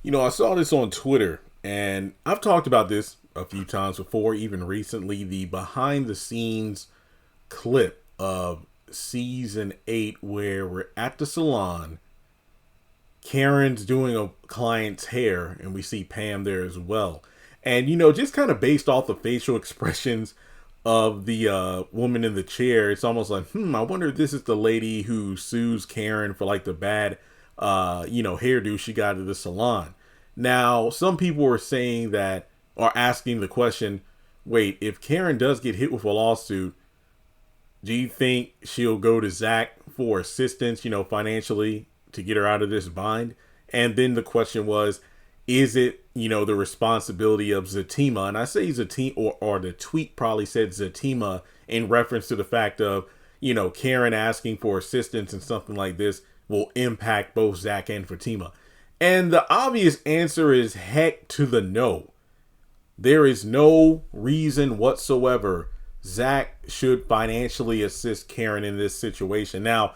I saw this on Twitter, and I've talked about this a few times before, even recently. The behind the scenes clip of season 8, where we're at the salon. Karen's doing a client's hair, and we see Pam there as well. And, just kind of based off the facial expressions of the woman in the chair, it's almost like, I wonder if this is the lady who sues Karen for like the bad, hairdo she got at the salon. Now, some people were saying that, or asking the question, wait, if Karen does get hit with a lawsuit, do you think she'll go to Zach for assistance, financially to get her out of this bind? And then the question was, is it, the responsibility of Zatima? And I say Zatima, or the tweet probably said Zatima in reference to the fact of, Karen asking for assistance and something like this will impact both Zach and Fatima. And the obvious answer is heck to the no. There is no reason whatsoever Zach should financially assist Karen in this situation. Now,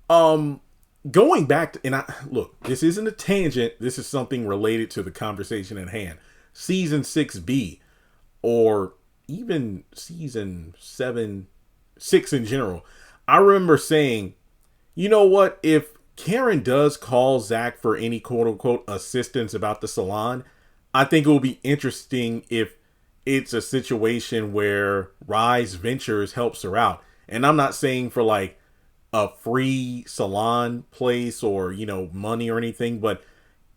going back to, and look, this isn't a tangent. This is something related to the conversation at hand. Season 6B, or even season 6 in general. I remember saying, you know what? If Karen does call Zach for any quote unquote assistance about the salon, I think it will be interesting if it's a situation where Rise Ventures helps her out. And I'm not saying for like a free salon place or, money or anything, but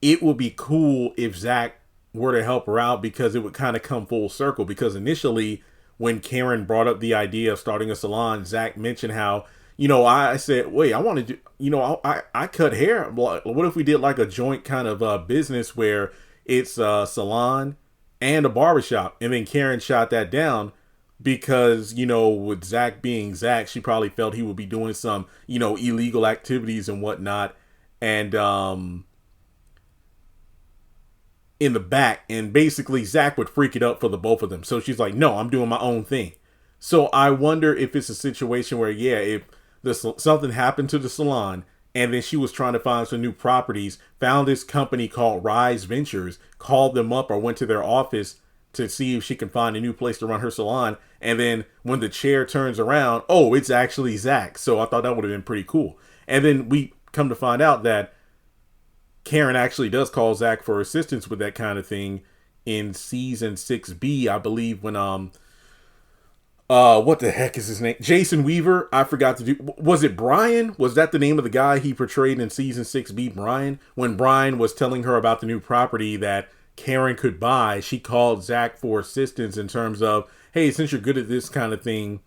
it would be cool if Zach were to help her out, because it would kind of come full circle. Because initially, when Karen brought up the idea of starting a salon, Zach mentioned how, I said, wait, I want to do, I cut hair. What if we did like a joint kind of business where it's a salon and a barbershop? And then Karen shot that down because, with Zach being Zach, she probably felt he would be doing some, illegal activities and whatnot. And in the back, and basically Zach would freak it up for the both of them. So she's like, no, I'm doing my own thing. So I wonder if it's a situation where, if something happened to the salon, and then she was trying to find some new properties, found this company called Rise Ventures, called them up or went to their office to see if she can find a new place to run her salon. And then when the chair turns around, oh, it's actually Zach. So I thought that would have been pretty cool. And then we come to find out that Karen actually does call Zach for assistance with that kind of thing in season 6B, I believe, when what the heck is his name? Jason Weaver. I forgot to do. Was it Brian? Was that the name of the guy he portrayed in season 6B, Brian? When Brian was telling her about the new property that Karen could buy, she called Zach for assistance in terms of, hey, since you're good at this kind of thing,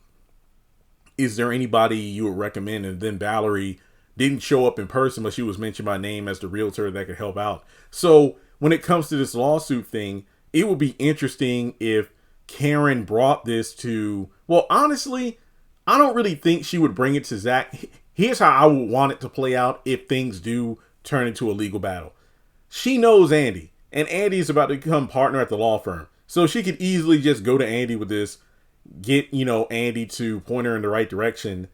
is there anybody you would recommend? And then Valerie didn't show up in person, but she was mentioned by name as the realtor that could help out. So when it comes to this lawsuit thing, it would be interesting if Karen brought this to, well, honestly, I don't really think she would bring it to Zach. Here's how I would want it to play out if things do turn into a legal battle. She knows Andy, and Andy is about to become partner at the law firm. So she could easily just go to Andy with this, get, Andy to point her in the right direction,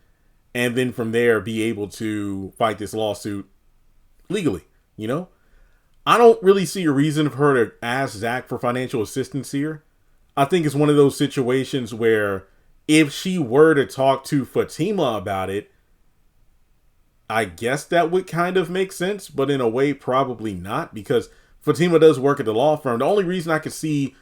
and then from there be able to fight this lawsuit legally, I don't really see a reason for her to ask Zach for financial assistance here. I think it's one of those situations where if she were to talk to Fatima about it, I guess that would kind of make sense, but in a way, probably not, because Fatima does work at the law firm. The only reason I could see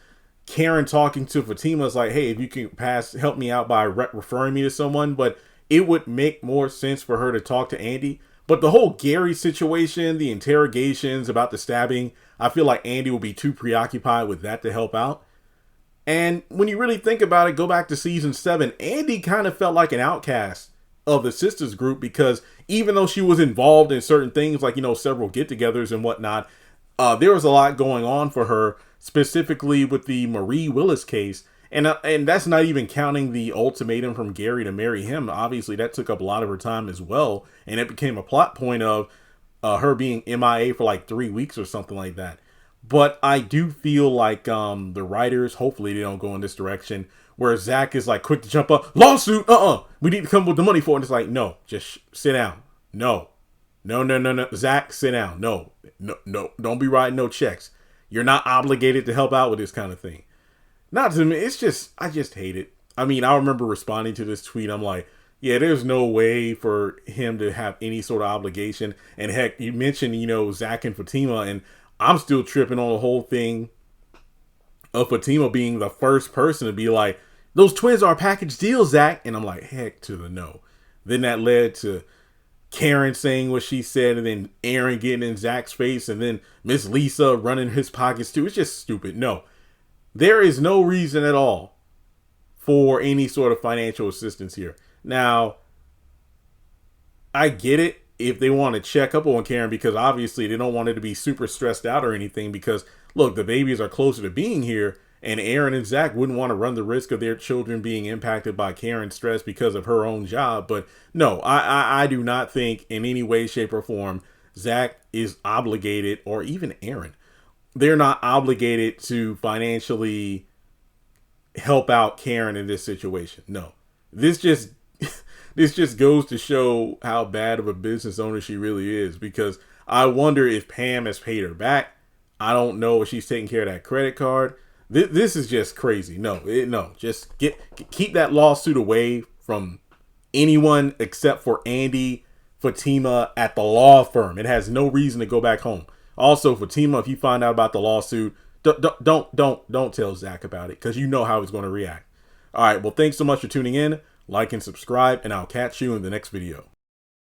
Karen talking to Fatima is like, hey, if you can help me out by referring me to someone, but it would make more sense for her to talk to Andy. But the whole Gary situation, the interrogations about the stabbing, I feel like Andy will be too preoccupied with that to help out. And when you really think about it, go back to season 7, Andy kind of felt like an outcast of the Sistas group, because even though she was involved in certain things like, several get-togethers and whatnot, there was a lot going on for her, specifically with the Marie Willis case. And that's not even counting the ultimatum from Gary to marry him. Obviously, that took up a lot of her time as well. And it became a plot point of her being MIA for like 3 weeks or something like that. But I do feel like the writers, hopefully they don't go in this direction, where Zach is like quick to jump up, lawsuit, we need to come with the money for it. And it's like, no, just sit down. No, No, no, no, no. Zach, sit down. No, no, no. Don't be writing no checks. You're not obligated to help out with this kind of thing. Not to me. It's just, I just hate it. I mean, I remember responding to this tweet. I'm like, yeah, there's no way for him to have any sort of obligation. And heck, you mentioned, Zach and Fatima, and I'm still tripping on the whole thing of Fatima being the first person to be like, those twins are a package deal, Zach. And I'm like, heck to the no. Then that led to Karen saying what she said, and then Aaron getting in Zach's face, and then Miss Lisa running his pockets too. It's just stupid. No, there is no reason at all for any sort of financial assistance here. Now, I get it if they want to check up on Karen, because obviously they don't want her to be super stressed out or anything, because look, the babies are closer to being here, and Aaron and Zach wouldn't want to run the risk of their children being impacted by Karen's stress because of her own job. But no, I do not think in any way, shape, or form Zach is obligated, or even Aaron. They're not obligated to financially help out Karen in this situation. No, this just goes to show how bad of a business owner she really is, because I wonder if Pam has paid her back. I don't know if she's taking care of that credit card. This is just crazy. No, just keep that lawsuit away from anyone except for Andy, Fatima at the law firm. It has no reason to go back home. Also, Fatima, if you find out about the lawsuit, don't tell Zach about it, because you know how he's going to react. All right, well, thanks so much for tuning in. Like and subscribe, and I'll catch you in the next video.